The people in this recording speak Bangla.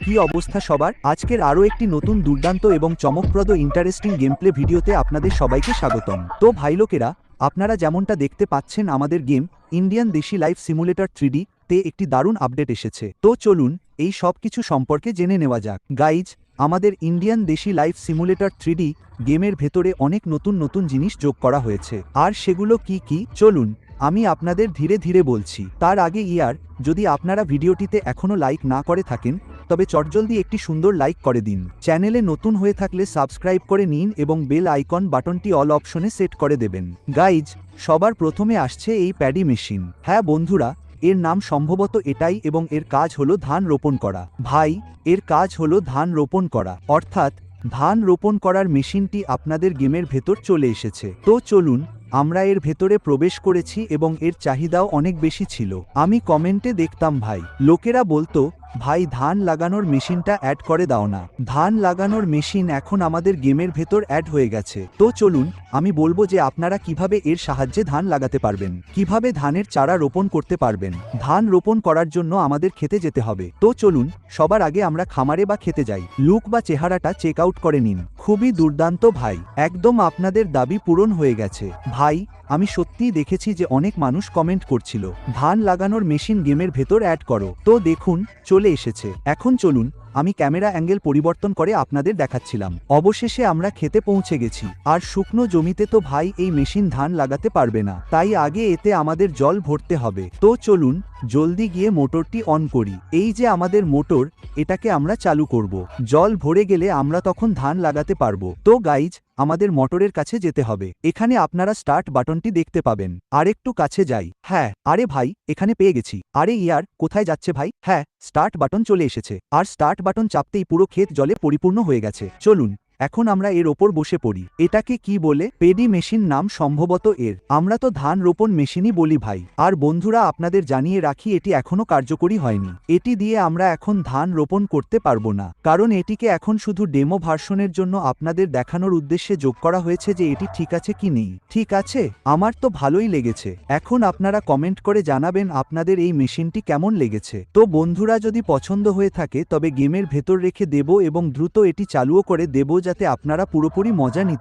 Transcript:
কি অবস্থা সবার? আজকের আরও একটি নতুন দুর্দান্ত এবং চমকপ্রদ ইন্টারেস্টিং গেমপ্লে ভিডিওতে আপনাদের সবাইকে স্বাগতম। তো ভাই লোকেরা, আপনারা যেমনটা দেখতে পাচ্ছেন আমাদের গেম ইন্ডিয়ান দেশি লাইফ সিমুলেটর 3D তে একটি দারুণ আপডেট এসেছে। তো চলুন এই সব কিছু সম্পর্কে জেনে নেওয়া যাক। গাইজ, আমাদের ইন্ডিয়ান দেশি লাইফ সিমুলেটর 3D গেমের ভেতরে অনেক নতুন নতুন জিনিস যোগ করা হয়েছে। আর সেগুলো কি কি চলুন আমি আপনাদের ধীরে ধীরে বলছি। তার আগে যদি আপনারা ভিডিওটিতে এখনও লাইক না করে থাকেন তবে চটজলদি একটি সুন্দর লাইক করে দিন। চ্যানেলে নতুন হয়ে থাকলে সাবস্ক্রাইব করে নিন এবং বেল আইকন বাটনটি অল অপশনে সেট করে দেবেন। গাইজ, সবার প্রথমে আসছে এই প্যাডি মেশিন। হ্যাঁ বন্ধুরা, এর নাম সম্ভবত এটাই এবং এর কাজ হলো ধান রোপণ করা। ভাই, এর কাজ হলো ধান রোপণ করা, অর্থাৎ ধান রোপণ করার মেশিনটি আপনাদের গেমের ভেতর চলে এসেছে। তো চলুন আমরা এর ভেতরে প্রবেশ করেছি এবং এর চাহিদাও অনেক বেশি ছিল। আমি কমেন্টে দেখতাম ভাই, লোকেরা বলতো ভাই ধান লাগানোর মেশিনটা অ্যাড করে দাও না। ধান লাগানোর মেশিন এখন আমাদের গেমের ভেতর অ্যাড হয়ে গেছে। তো চলুন আমি বলবো যে আপনারা কিভাবে এর সাহায্যে ধান লাগাতে পারবেন, কিভাবে ধানের চারা রোপণ করতে পারবেন। ধান রোপণ করার জন্য আমাদের খেতে যেতে হবে। তো চলুন সবার আগে আমরা খামারে বা খেতে যাই। লুক বা চেহারাটা চেক আউট করে নিন। খুবই দুর্দান্ত ভাই, একদম আপনাদের দাবি পূরণ হয়ে গেছে। ভাই, আমি সত্যিই দেখেছি যে অনেক মানুষ কমেন্ট করছিল ধান লাগানোর মেশিন গেমের ভেতর অ্যাড করো। তো দেখুন চলে এসেছে। এখন চলুন আমি ক্যামেরা অ্যাঙ্গেল পরিবর্তন করে আপনাদের দেখাচ্ছিলাম। অবশেষে আমরা খেতে পৌঁছে গেছি। আর শুকনো জমিতে তো ভাই এই মেশিন ধান লাগাতে পারবে না, তাই আগে এতে আমাদের জল ভরতে হবে। তো চলুন জলদি গিয়ে মোটরটি অন করি। এই যে আমাদের মোটর, এটাকে আমরা চালু করব। জল ভরে গেলে আমরা তখন ধান লাগাতে পারবো। তো গাইজ, আমাদের মোটরের কাছে যেতে হবে। এখানে আপনারা স্টার্ট বাটনটি দেখতে পাবেন। আরেকটু কাছে যাই। হ্যাঁ, আরে ভাই এখানে পেয়ে গেছি। আরে কোথায় যাচ্ছে ভাই? হ্যাঁ, স্টার্ট বাটন চলে এসেছে। আর স্টার্ট বাটন চাপতেই পুরো ক্ষেত জলে পরিপূর্ণ হয়ে গেছে। চলুন এখন আমরা এর ওপর বসে পড়ি। এটাকে কি বলে? পেডি মেশিন নাম সম্ভবত এর। আমরা তো ধান রোপণ মেশিনই বলি ভাই। আর বন্ধুরা আপনাদের জানিয়ে রাখি এটি এখনো কার্যকরী হয়নি। এটি দিয়ে আমরা এখন ধান রোপণ করতে পারবো না, কারণ এটিকে এখন শুধু ডেমো ভার্সনের জন্য আপনাদের দেখানোর উদ্দেশ্যে যোগ করা হয়েছে যে এটি ঠিক আছে কি নেই। ঠিক আছে, আমার তো ভালোই লেগেছে। এখন আপনারা কমেন্ট করে জানাবেন আপনাদের এই মেশিনটি কেমন লেগেছে। তো বন্ধুরা যদি পছন্দ হয়ে থাকে তবে গেমের ভেতর রেখে দেব এবং দ্রুত এটি চালুও করে দেব যাতে আপনারা পুরোপুরি মজা নিতে